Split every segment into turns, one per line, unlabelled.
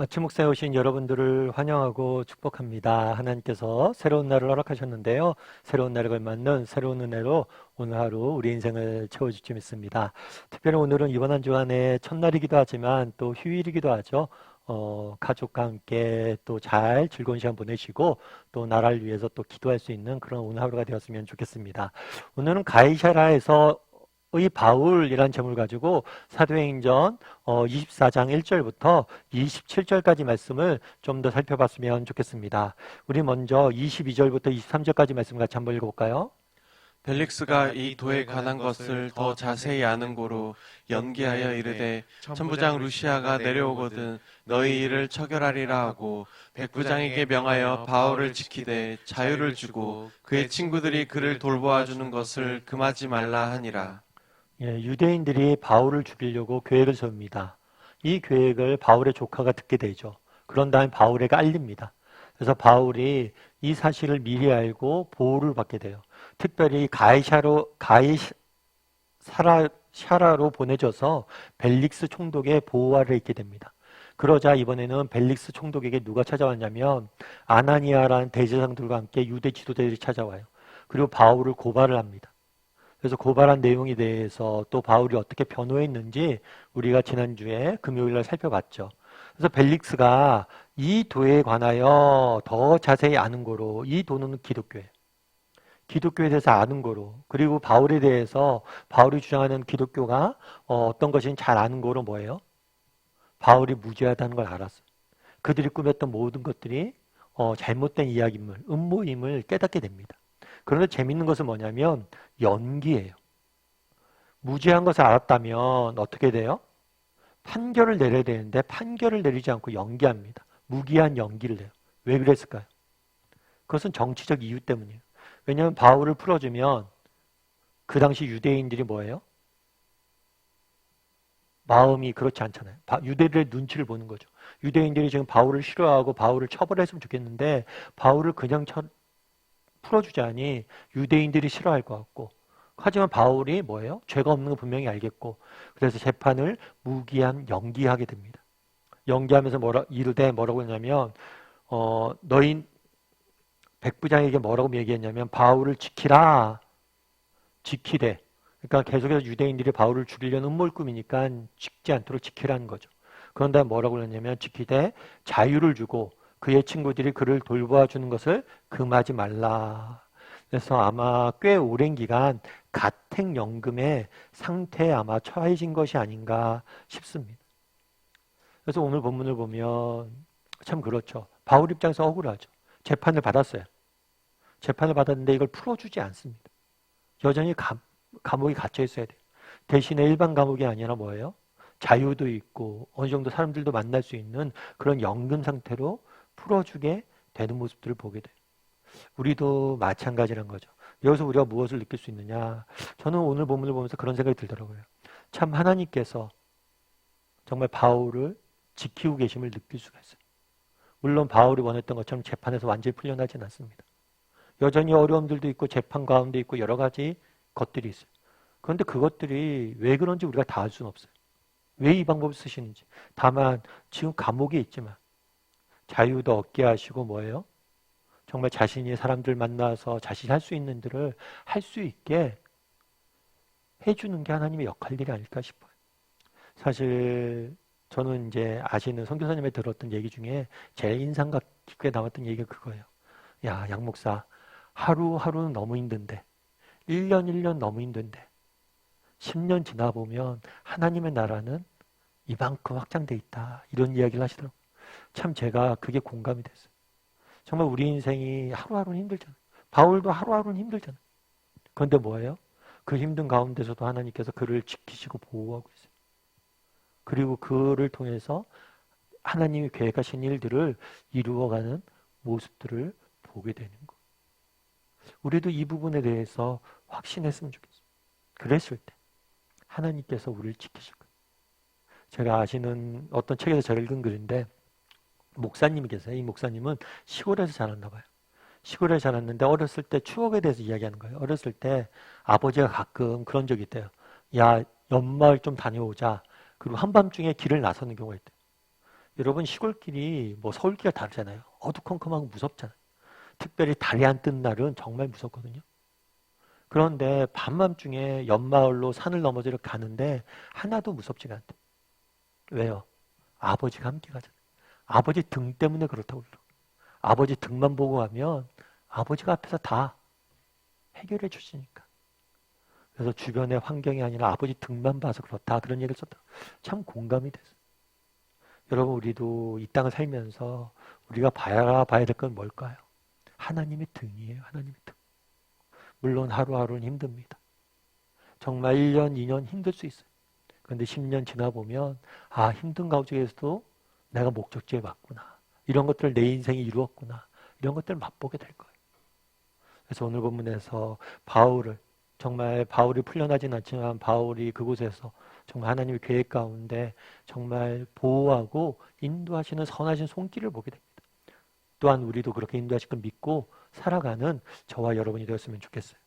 아침 목사에 오신 여러분들을 환영하고 축복합니다. 하나님께서 새로운 날을 허락하셨는데요. 새로운 날에 걸맞는 새로운 은혜로 오늘 하루 우리 인생을 채워주지 믿습니다. 특별히 오늘은 이번 한 주간의 첫날이기도 하지만 또 휴일이기도 하죠. 가족과 함께 또 잘 즐거운 시간 보내시고 또 나라를 위해서 또 기도할 수 있는 그런 오늘 하루가 되었으면 좋겠습니다. 오늘은 가이사라에서 의 바울이라는 제목을 가지고 사도행전 24장 1절부터 27절까지 말씀을 좀 더 살펴봤으면 좋겠습니다. 우리 먼저 22절부터 23절까지 말씀 같이 한번 읽어볼까요?
벨릭스가 이 도에 관한 것을 더 자세히 아는 고로 연기하여 이르되 천부장 루시아가 내려오거든 너희 일을 처결하리라 하고 백부장에게 명하여 바울을 지키되 자유를 주고 그의 친구들이 그를 돌보아 주는 것을 금하지 말라 하니라.
예, 유대인들이 바울을 죽이려고 계획을 세웁니다. 이 계획을 바울의 조카가 듣게 되죠. 그런 다음에 바울에게 알립니다. 그래서 바울이 이 사실을 미리 알고 보호를 받게 돼요. 특별히 가이사라로 보내져서 벨릭스 총독의 보호 아래에 있게 됩니다. 그러자 이번에는 벨릭스 총독에게 누가 찾아왔냐면 아나니아라는 대제사장들과 함께 유대 지도자들이 찾아와요. 그리고 바울을 고발을 합니다. 그래서 고발한 내용에 대해서 또 바울이 어떻게 변호했는지 우리가 지난주에 금요일날 살펴봤죠. 그래서 벨릭스가 이 도에 관하여 더 자세히 아는 거로, 이 도는 기독교예요. 기독교에 대해서 아는 거로, 그리고 바울에 대해서 바울이 주장하는 기독교가 어떤 것인지 잘 아는 거로 뭐예요? 바울이 무죄하다는 걸 알았어요. 그들이 꾸몄던 모든 것들이 잘못된 이야기임을, 음모임을 깨닫게 됩니다. 그런데 재밌는 것은 뭐냐면 연기예요. 무죄한 것을 알았다면 어떻게 돼요? 판결을 내려야 되는데 판결을 내리지 않고 연기합니다. 무기한 연기를 해요. 왜 그랬을까요? 그것은 정치적 이유 때문이에요. 왜냐하면 바울을 풀어주면 그 당시 유대인들이 뭐예요? 마음이 그렇지 않잖아요. 유대인들의 눈치를 보는 거죠. 유대인들이 지금 바울을 싫어하고 바울을 처벌했으면 좋겠는데 바울을 그냥 풀어주자니 유대인들이 싫어할 것 같고, 하지만 바울이 뭐예요? 죄가 없는 거 분명히 알겠고, 그래서 재판을 무기한 연기하게 됩니다. 연기하면서 이르되 뭐라고 했냐면 너희 백부장에게 뭐라고 얘기했냐면 바울을 지키라, 지키되. 그러니까 계속해서 유대인들이 바울을 죽이려는 음모를 꾸미니까 죽지 않도록 지키라는 거죠. 그런 다음에 뭐라고 했냐면 지키되 자유를 주고 그의 친구들이 그를 돌보아 주는 것을 금하지 말라. 그래서 아마 꽤 오랜 기간 가택연금의 상태에 아마 처해진 것이 아닌가 싶습니다. 그래서 오늘 본문을 보면 참 그렇죠. 바울 입장에서 억울하죠. 재판을 받았어요. 재판을 받았는데 이걸 풀어주지 않습니다. 여전히 감옥에 갇혀 있어야 돼요. 대신에 일반 감옥이 아니라 뭐예요? 자유도 있고 어느 정도 사람들도 만날 수 있는 그런 연금 상태로 풀어주게 되는 모습들을 보게 돼요. 우리도 마찬가지란 거죠. 여기서 우리가 무엇을 느낄 수 있느냐? 저는 오늘 본문을 보면서 그런 생각이 들더라고요. 참 하나님께서 정말 바울을 지키고 계심을 느낄 수가 있어요. 물론 바울이 원했던 것처럼 재판에서 완전히 풀려나진 않습니다. 여전히 어려움들도 있고 재판 가운데 있고 여러 가지 것들이 있어요. 그런데 그것들이 왜 그런지 우리가 다 알 수는 없어요. 왜 이 방법을 쓰시는지. 다만 지금 감옥에 있지만 자유도 얻게 하시고 뭐예요? 정말 자신이 사람들 만나서 자신이 할 수 있는 일을 할 수 있게 해주는 게 하나님의 역할일이 아닐까 싶어요. 사실 저는 이제 아시는 선교사님의 들었던 얘기 중에 제일 인상 깊게 남았던 얘기가 그거예요. 야, 양 목사, 하루하루는 너무 힘든데 1년 1년 너무 힘든데 10년 지나보면 하나님의 나라는 이만큼 확장돼 있다. 이런 이야기를 하시더라고요. 참 제가 그게 공감이 됐어요. 정말 우리 인생이 하루하루는 힘들잖아요. 바울도 하루하루는 힘들잖아요. 그런데 뭐예요? 그 힘든 가운데서도 하나님께서 그를 지키시고 보호하고 있어요. 그리고 그를 통해서 하나님이 계획하신 일들을 이루어가는 모습들을 보게 되는 것. 우리도 이 부분에 대해서 확신했으면 좋겠어요. 그랬을 때 하나님께서 우리를 지키실 거예요. 제가 아시는 어떤 책에서 제가 읽은 글인데 목사님이 계세요. 이 목사님은 시골에서 자랐나 봐요. 시골에 자랐는데 어렸을 때 추억에 대해서 이야기하는 거예요. 어렸을 때 아버지가 가끔 그런 적이 있대요. 야, 연마을 좀 다녀오자. 그리고 한밤중에 길을 나서는 경우가 있대요. 여러분 시골길이 뭐 서울길과 다르잖아요. 어두컴컴하고 무섭잖아요. 특별히 달이 안 뜬 날은 정말 무섭거든요. 그런데 밤밤중에 옆마을로 산을 넘어서 이렇게 가는데 하나도 무섭지가 않대. 왜요? 아버지가 함께 가잖아요. 아버지 등 때문에 그렇다고 그러더라고요. 아버지 등만 보고 가면 아버지가 앞에서 다 해결해 주시니까. 그래서 주변의 환경이 아니라 아버지 등만 봐서 그렇다. 그런 얘기를 썼다. 참 공감이 됐어요. 여러분 우리도 이 땅을 살면서 우리가 봐야 될 건 뭘까요? 하나님의 등이에요. 하나님의 등. 물론 하루하루는 힘듭니다. 정말 1년, 2년 힘들 수 있어요. 그런데 10년 지나보면 아 힘든 가운데에서도 내가 목적지에 왔구나. 이런 것들을 내 인생이 이루었구나. 이런 것들을 맛보게 될 거예요. 그래서 오늘 본문에서 바울을 정말 바울이 풀려나진 않지만 바울이 그곳에서 정말 하나님의 계획 가운데 정말 보호하고 인도하시는 선하신 손길을 보게 됩니다. 또한 우리도 그렇게 인도하실 걸 믿고 살아가는 저와 여러분이 되었으면 좋겠어요.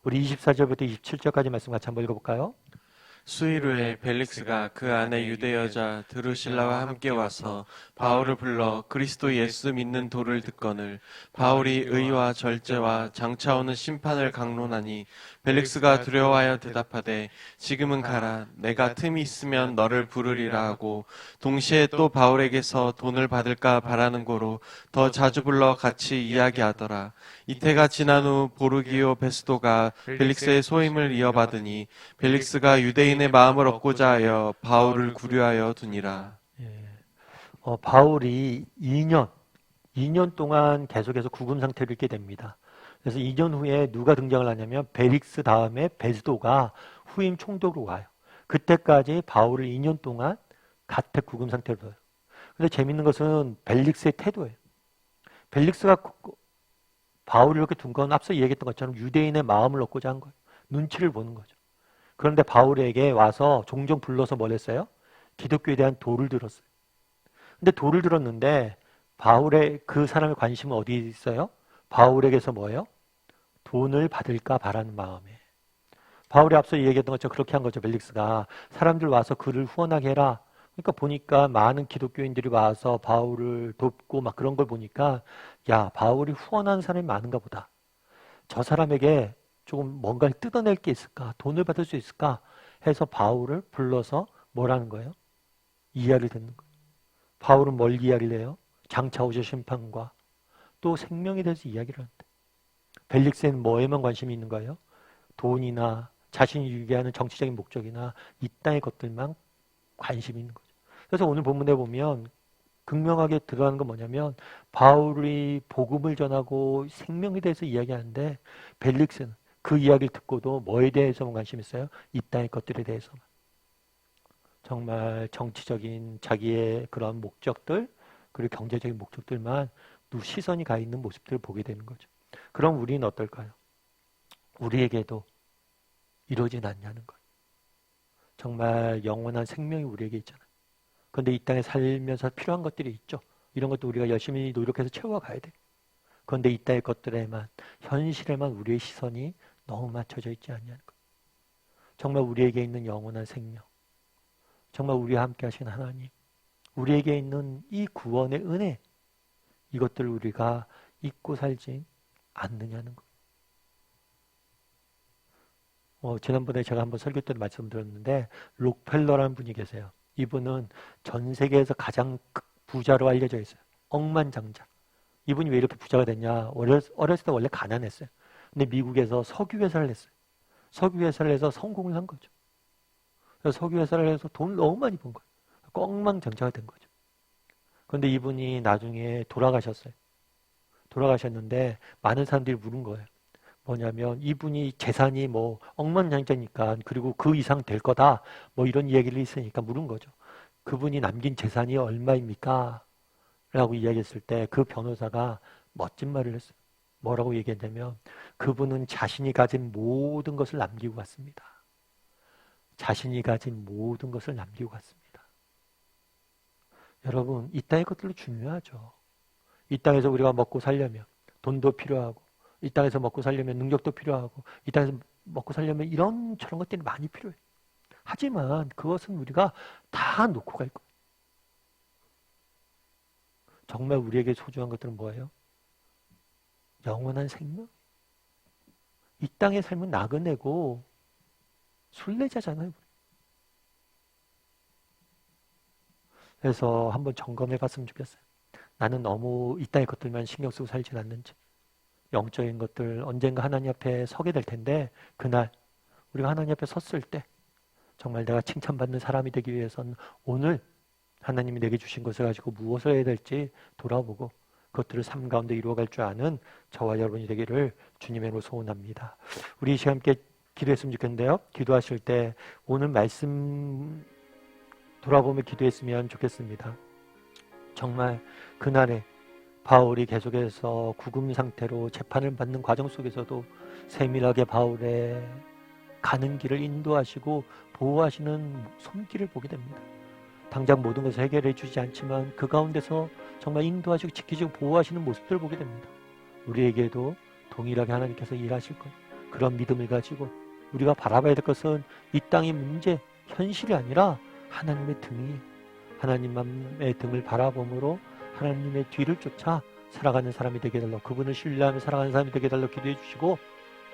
우리 24절부터 27절까지 말씀 같이 한번 읽어볼까요?
수일 후에 벨릭스가 그 아내 유대 여자 드루실라와 함께 와서 바울을 불러 그리스도 예수 믿는 도를 듣거늘 바울이 의와 절제와 장차 오는 심판을 강론하니 벨릭스가 두려워하여 대답하되 지금은 가라 내가 틈이 있으면 너를 부르리라 하고 동시에 또 바울에게서 돈을 받을까 바라는 고로 더 자주 불러 같이 이야기하더라. 이태가 지난 후 보르기오 베스도가 벨릭스의 소임을 이어받으니 벨릭스가 유대인의 마음을 얻고자 하여 바울을 구류하여 두니라.
예. 바울이 2년 동안 계속해서 구금 상태를 있게 됩니다. 그래서 2년 후에 누가 등장을 하냐면 벨릭스 다음에 베스도가 후임 총독으로 와요. 그때까지 바울을 2년 동안 가택 구금 상태로 둬요. 근데 재밌는 것은 벨릭스의 태도예요. 벨릭스가 바울을 이렇게 둔 건 앞서 얘기했던 것처럼 유대인의 마음을 얻고자 한 거예요. 눈치를 보는 거죠. 그런데 바울에게 와서 종종 불러서 뭘 했어요? 기독교에 대한 도를 들었어요. 근데 도를 들었는데 바울의 그 사람의 관심은 어디에 있어요? 바울에게서 뭐예요? 돈을 받을까 바라는 마음에. 바울이 앞서 얘기했던 것처럼 그렇게 한 거죠. 벨릭스가 사람들 와서 그를 후원하게 해라. 그러니까 보니까 많은 기독교인들이 와서 바울을 돕고 막 그런 걸 보니까 야 바울이 후원하는 사람이 많은가 보다. 저 사람에게 조금 뭔가를 뜯어낼 게 있을까? 돈을 받을 수 있을까? 해서 바울을 불러서 뭐라는 거예요? 이야기를 듣는 거예요. 바울은 뭘 이야기를 해요? 장차 오실 심판과 또 생명에 대해서 이야기를 하는데 벨릭스에는 뭐에만 관심이 있는 거예요? 돈이나 자신이 유기하는 정치적인 목적이나 이 땅의 것들만 관심이 있는 거죠. 그래서 오늘 본문에 보면 극명하게 들어가는 건 뭐냐면 바울이 복음을 전하고 생명에 대해서 이야기하는데 벨릭스는 그 이야기를 듣고도 뭐에 대해서만 관심 있어요? 이 땅의 것들에 대해서만. 정말 정치적인 자기의 그런 목적들 그리고 경제적인 목적들만 시선이 가 있는 모습들을 보게 되는 거죠. 그럼 우리는 어떨까요? 우리에게도 이러진 않냐는 거예요. 정말 영원한 생명이 우리에게 있잖아요. 그런데 이 땅에 살면서 필요한 것들이 있죠. 이런 것도 우리가 열심히 노력해서 채워가야 돼요. 그런데 이 땅의 것들에만 현실에만 우리의 시선이 너무 맞춰져 있지 않냐는 거예요. 정말 우리에게 있는 영원한 생명 정말 우리와 함께 하신 하나님 우리에게 있는 이 구원의 은혜 이것들을 우리가 잊고 살지 않느냐는 거예요. 지난번에 제가 한번 설교 때 말씀드렸는데 록펠러라는 분이 계세요. 이분은 전 세계에서 가장 부자로 알려져 있어요. 억만장자. 이분이 왜 이렇게 부자가 됐냐? 어렸을 때 원래 가난했어요. 근데 미국에서 석유회사를 했어요. 석유회사를 해서 성공을 한 거죠. 그래서 석유회사를 해서 돈을 너무 많이 번 거예요. 억만장자가 된 거죠. 그런데 이분이 나중에 돌아가셨어요. 돌아가셨는데 많은 사람들이 물은 거예요. 뭐냐면 이분이 재산이 뭐 억만장자니까 그리고 그 이상 될 거다 뭐 이런 얘기를 있으니까 물은 거죠. 그분이 남긴 재산이 얼마입니까? 라고 이야기했을 때 그 변호사가 멋진 말을 했어요. 뭐라고 얘기했냐면 그분은 자신이 가진 모든 것을 남기고 갔습니다. 자신이 가진 모든 것을 남기고 갔습니다. 여러분 이 땅의 것들도 중요하죠. 이 땅에서 우리가 먹고 살려면 돈도 필요하고 이 땅에서 먹고 살려면 능력도 필요하고 이 땅에서 먹고 살려면 이런 저런 것들이 많이 필요해요. 하지만 그것은 우리가 다 놓고 갈 거예요. 정말 우리에게 소중한 것들은 뭐예요? 영원한 생명? 이 땅의 삶은 나그네고 순례자잖아요. 그래서 한번 점검해 봤으면 좋겠어요. 나는 너무 이 땅의 것들만 신경 쓰고 살진 않는지. 영적인 것들 언젠가 하나님 앞에 서게 될 텐데 그날 우리가 하나님 앞에 섰을 때 정말 내가 칭찬받는 사람이 되기 위해서는 오늘 하나님이 내게 주신 것을 가지고 무엇을 해야 될지 돌아보고 그것들을 삶 가운데 이루어갈 줄 아는 저와 여러분이 되기를 주님의 이름으로 소원합니다. 우리 이 시간 함께 기도했으면 좋겠는데요. 기도하실 때 오늘 말씀 돌아보며 기도했으면 좋겠습니다. 정말 그날에 바울이 계속해서 구금 상태로 재판을 받는 과정 속에서도 세밀하게 바울의 가는 길을 인도하시고 보호하시는 손길을 보게 됩니다. 당장 모든 것을 해결해 주지 않지만 그 가운데서 정말 인도하시고 지키시고 보호하시는 모습들을 보게 됩니다. 우리에게도 동일하게 하나님께서 일하실 것, 그런 믿음을 가지고 우리가 바라봐야 될 것은 이 땅의 문제, 현실이 아니라 하나님의 등이, 하나님의 등을 바라봄으로 하나님의 뒤를 쫓아 살아가는 사람이 되게 해달라고, 그분을 신뢰하며 살아가는 사람이 되게 해달라고 기도해 주시고,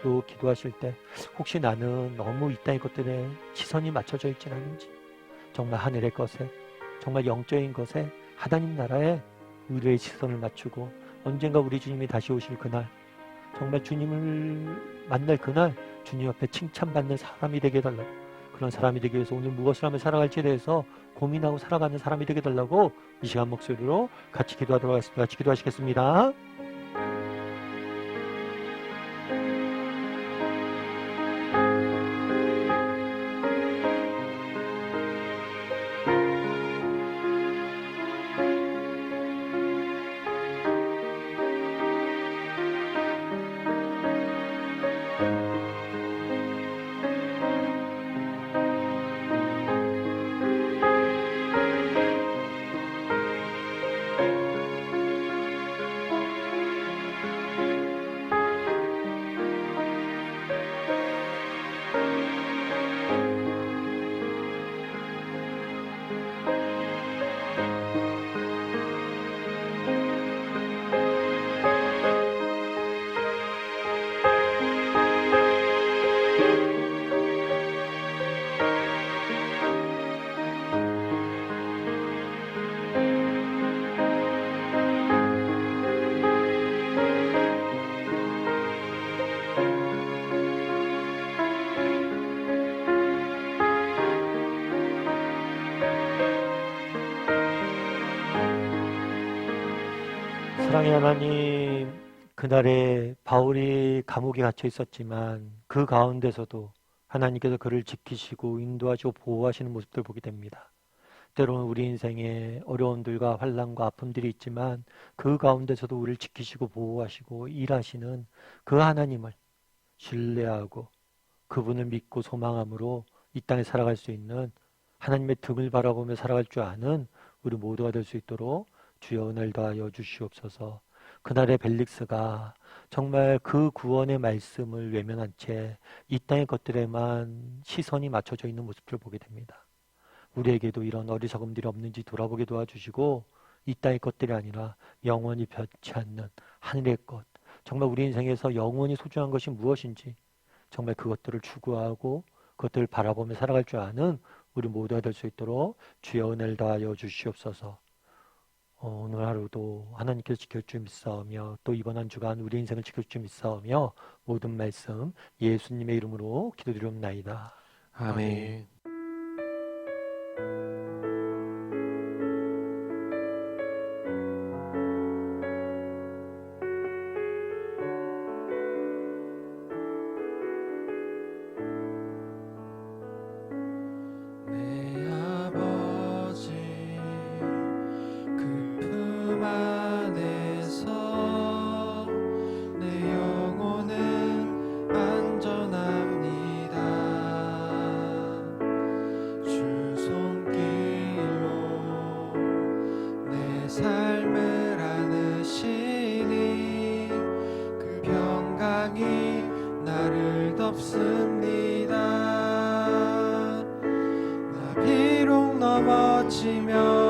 또 기도하실 때 혹시 나는 너무 이 땅의 것들에 시선이 맞춰져 있진 않은지, 정말 하늘의 것에, 정말 영적인 것에, 하나님 나라에 우리의 시선을 맞추고 언젠가 우리 주님이 다시 오실 그날, 정말 주님을 만날 그날 주님 앞에 칭찬받는 사람이 되게 해달라고, 그런 사람이 되기 위해서 오늘 무엇을 하며 살아갈지에 대해서 고민하고 살아가는 사람이 되게 해달라고 이 시간 목소리로 같이 기도하도록 하겠습니다. 같이 기도하시겠습니다. 사랑의 하나님, 그날에 바울이 감옥에 갇혀 있었지만 그 가운데서도 하나님께서 그를 지키시고 인도하시고 보호하시는 모습들 보게 됩니다. 때로는 우리 인생에 어려움들과 환난과 아픔들이 있지만 그 가운데서도 우리를 지키시고 보호하시고 일하시는 그 하나님을 신뢰하고 그분을 믿고 소망함으로 이 땅에 살아갈 수 있는, 하나님의 등을 바라보며 살아갈 줄 아는 우리 모두가 될 수 있도록 주여 은혜를 더하여 주시옵소서. 그날의 벨릭스가 정말 그 구원의 말씀을 외면한 채 이 땅의 것들에만 시선이 맞춰져 있는 모습들을 보게 됩니다. 우리에게도 이런 어리석음들이 없는지 돌아보게 도와주시고 이 땅의 것들이 아니라 영원히 변치 않는 하늘의 것, 정말 우리 인생에서 영원히 소중한 것이 무엇인지 정말 그것들을 추구하고 그것들을 바라보며 살아갈 줄 아는 우리 모두가 될 수 있도록 주여 은혜를 더하여 주시옵소서. 오늘 하루도 하나님께서 지킬 줄 믿사오며 또 이번 한 주간 우리 인생을 지킬 줄 믿사오며 모든 말씀 예수님의 이름으로 기도드리옵나이다.
아멘.
삶을 안으시니 그 평강이 나를 덮습니다. 나 비록 넘어지면